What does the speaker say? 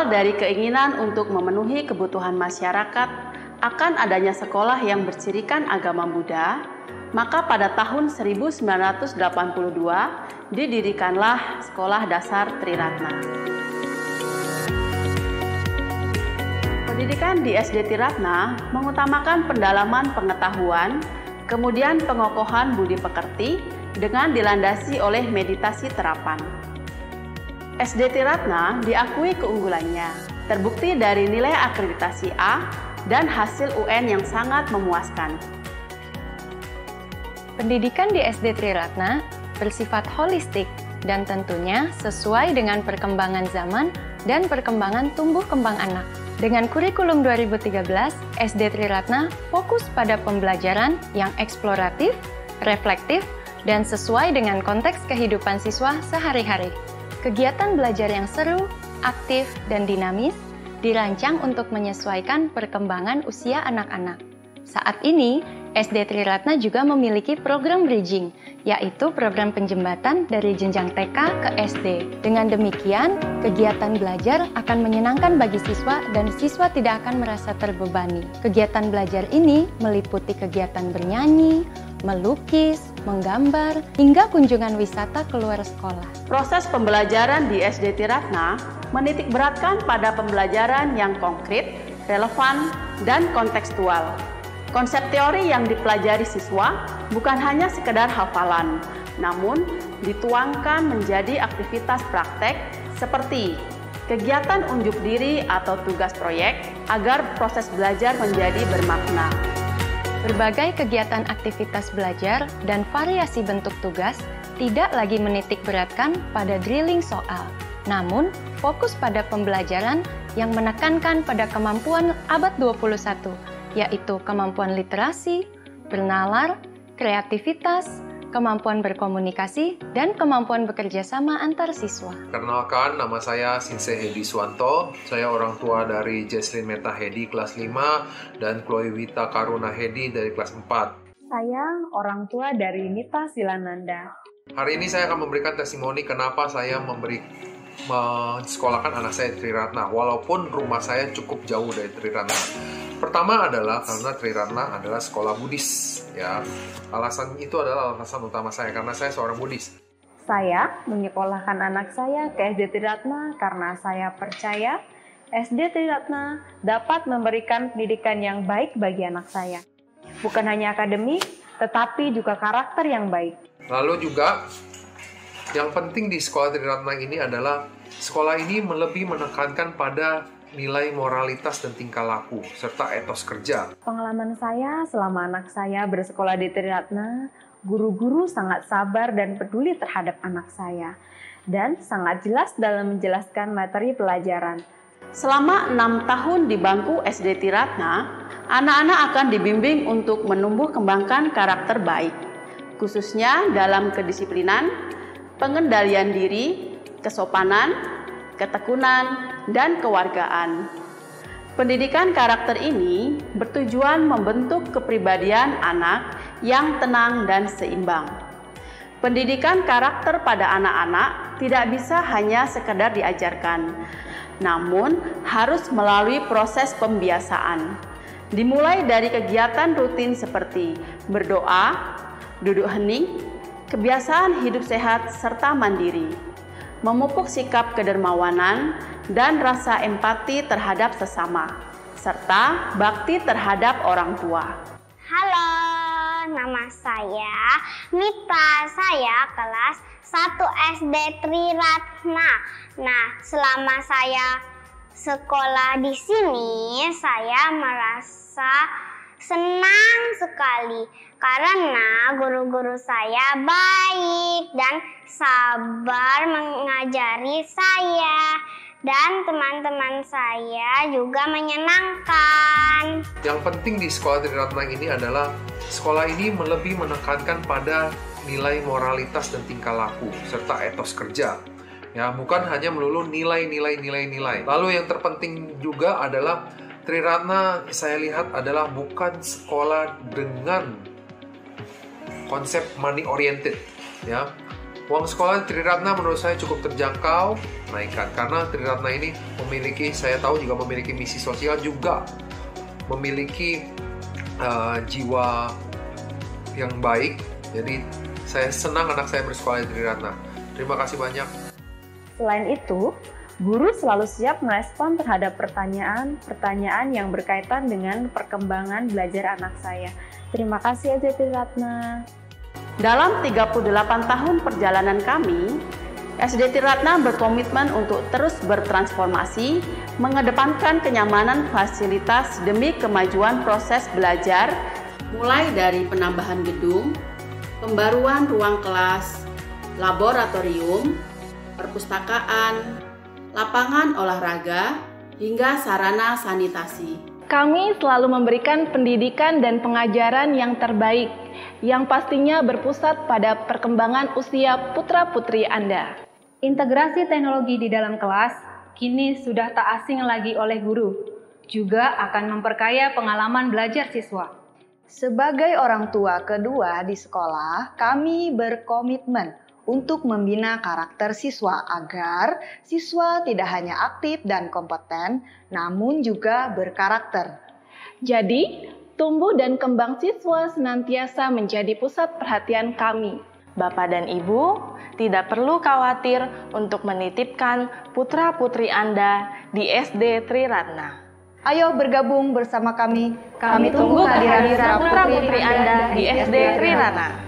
Berawal dari keinginan untuk memenuhi kebutuhan masyarakat akan adanya sekolah yang bercirikan agama Buddha, maka pada tahun 1982 didirikanlah Sekolah Dasar Triratna. Pendidikan di SD Triratna mengutamakan pendalaman pengetahuan, kemudian pengokohan budi pekerti dengan dilandasi oleh meditasi terapan. SD Triratna diakui keunggulannya, terbukti dari nilai akreditasi A dan hasil UN yang sangat memuaskan. Pendidikan di SD Triratna bersifat holistik dan tentunya sesuai dengan perkembangan zaman dan perkembangan tumbuh kembang anak. Dengan kurikulum 2013, SD Triratna fokus pada pembelajaran yang eksploratif, reflektif, dan sesuai dengan konteks kehidupan siswa sehari-hari. Kegiatan belajar yang seru, aktif, dan dinamis dirancang untuk menyesuaikan perkembangan usia anak-anak. Saat ini, SD Triratna juga memiliki program bridging, yaitu program penjembatan dari jenjang TK ke SD. Dengan demikian, kegiatan belajar akan menyenangkan bagi siswa dan siswa tidak akan merasa terbebani. Kegiatan belajar ini meliputi kegiatan bernyanyi, melukis, menggambar, hingga kunjungan wisata keluar sekolah. Proses pembelajaran di SD Triratna menitikberatkan pada pembelajaran yang konkret, relevan, dan kontekstual. Konsep teori yang dipelajari siswa bukan hanya sekedar hafalan, namun dituangkan menjadi aktivitas praktek seperti kegiatan unjuk diri atau tugas proyek agar proses belajar menjadi bermakna. Berbagai kegiatan aktivitas belajar dan variasi bentuk tugas tidak lagi menitik beratkan pada drilling soal, namun fokus pada pembelajaran yang menekankan pada kemampuan abad 21, yaitu kemampuan literasi, bernalar, kreativitas, kemampuan berkomunikasi, dan kemampuan bekerja sama antar siswa. Perkenalkan, nama saya Shinsei Hedi Suwanto. Saya orang tua dari Jesslyn Meta Hedi kelas 5 dan Chloe Wita Karuna Hedi dari kelas 4. Saya orang tua dari Nita Silananda. Hari ini saya akan memberikan testimoni kenapa saya mensekolahkan anak saya di Triratna, walaupun rumah saya cukup jauh dari Triratna. Pertama adalah karena Triratna adalah sekolah Buddhis, ya. Alasan itu adalah alasan utama saya karena saya seorang Buddhis. Saya menyekolahkan anak saya ke SD Triratna karena saya percaya SD Triratna dapat memberikan pendidikan yang baik bagi anak saya. Bukan hanya akademik, tetapi juga karakter yang baik. Lalu juga yang penting di sekolah Triratna ini adalah sekolah ini lebih menekankan pada nilai moralitas dan tingkah laku, serta etos kerja. Pengalaman saya selama anak saya bersekolah di Triratna, guru-guru sangat sabar dan peduli terhadap anak saya, dan sangat jelas dalam menjelaskan materi pelajaran. Selama 6 tahun di bangku SD Triratna, anak-anak akan dibimbing untuk menumbuh kembangkan karakter baik, khususnya dalam kedisiplinan, pengendalian diri, kesopanan, ketekunan, dan kewargaan. Pendidikan karakter ini bertujuan membentuk kepribadian anak yang tenang dan seimbang. Pendidikan karakter pada anak-anak tidak bisa hanya sekedar diajarkan, namun harus melalui proses pembiasaan. Dimulai dari kegiatan rutin seperti berdoa, duduk hening, kebiasaan hidup sehat serta mandiri, memupuk sikap kedermawanan dan rasa empati terhadap sesama, serta bakti terhadap orang tua. Halo, nama saya Mita, saya kelas 1 SD Triratna. Nah, selama saya sekolah di sini, saya merasa senang sekali karena guru-guru saya baik dan sabar mengajari saya, dan teman-teman saya juga menyenangkan. Yang penting di sekolah Triratna ini adalah sekolah ini lebih menekankan pada nilai moralitas dan tingkah laku serta etos kerja. Ya, bukan hanya melulu nilai. Lalu yang terpenting juga adalah Triratna saya lihat adalah bukan sekolah dengan konsep money oriented, ya. Uang sekolah Triratna menurut saya cukup terjangkau, naikkan. Karena Triratna ini memiliki, saya tahu juga memiliki misi sosial, juga memiliki jiwa yang baik. Jadi saya senang anak saya bersekolah di Triratna. Terima kasih banyak. Selain itu, guru selalu siap merespon terhadap pertanyaan yang berkaitan dengan perkembangan belajar anak saya. Terima kasih SD Triratna. Dalam 38 tahun perjalanan kami, SD Triratna berkomitmen untuk terus bertransformasi, mengedepankan kenyamanan fasilitas demi kemajuan proses belajar, mulai dari penambahan gedung, pembaruan ruang kelas, laboratorium, perpustakaan, lapangan olahraga, hingga sarana sanitasi. Kami selalu memberikan pendidikan dan pengajaran yang terbaik, yang pastinya berpusat pada perkembangan usia putra-putri Anda. Integrasi teknologi di dalam kelas kini sudah tak asing lagi oleh guru, juga akan memperkaya pengalaman belajar siswa. Sebagai orang tua kedua di sekolah, kami berkomitmen untuk membina karakter siswa agar siswa tidak hanya aktif dan kompeten, namun juga berkarakter. Jadi, tumbuh dan kembang siswa senantiasa menjadi pusat perhatian kami. Bapak dan Ibu tidak perlu khawatir untuk menitipkan putra-putri Anda di SD Triratna. Ayo bergabung bersama kami. Kami tunggu kehadiran putra-putri Anda di SD Triratna.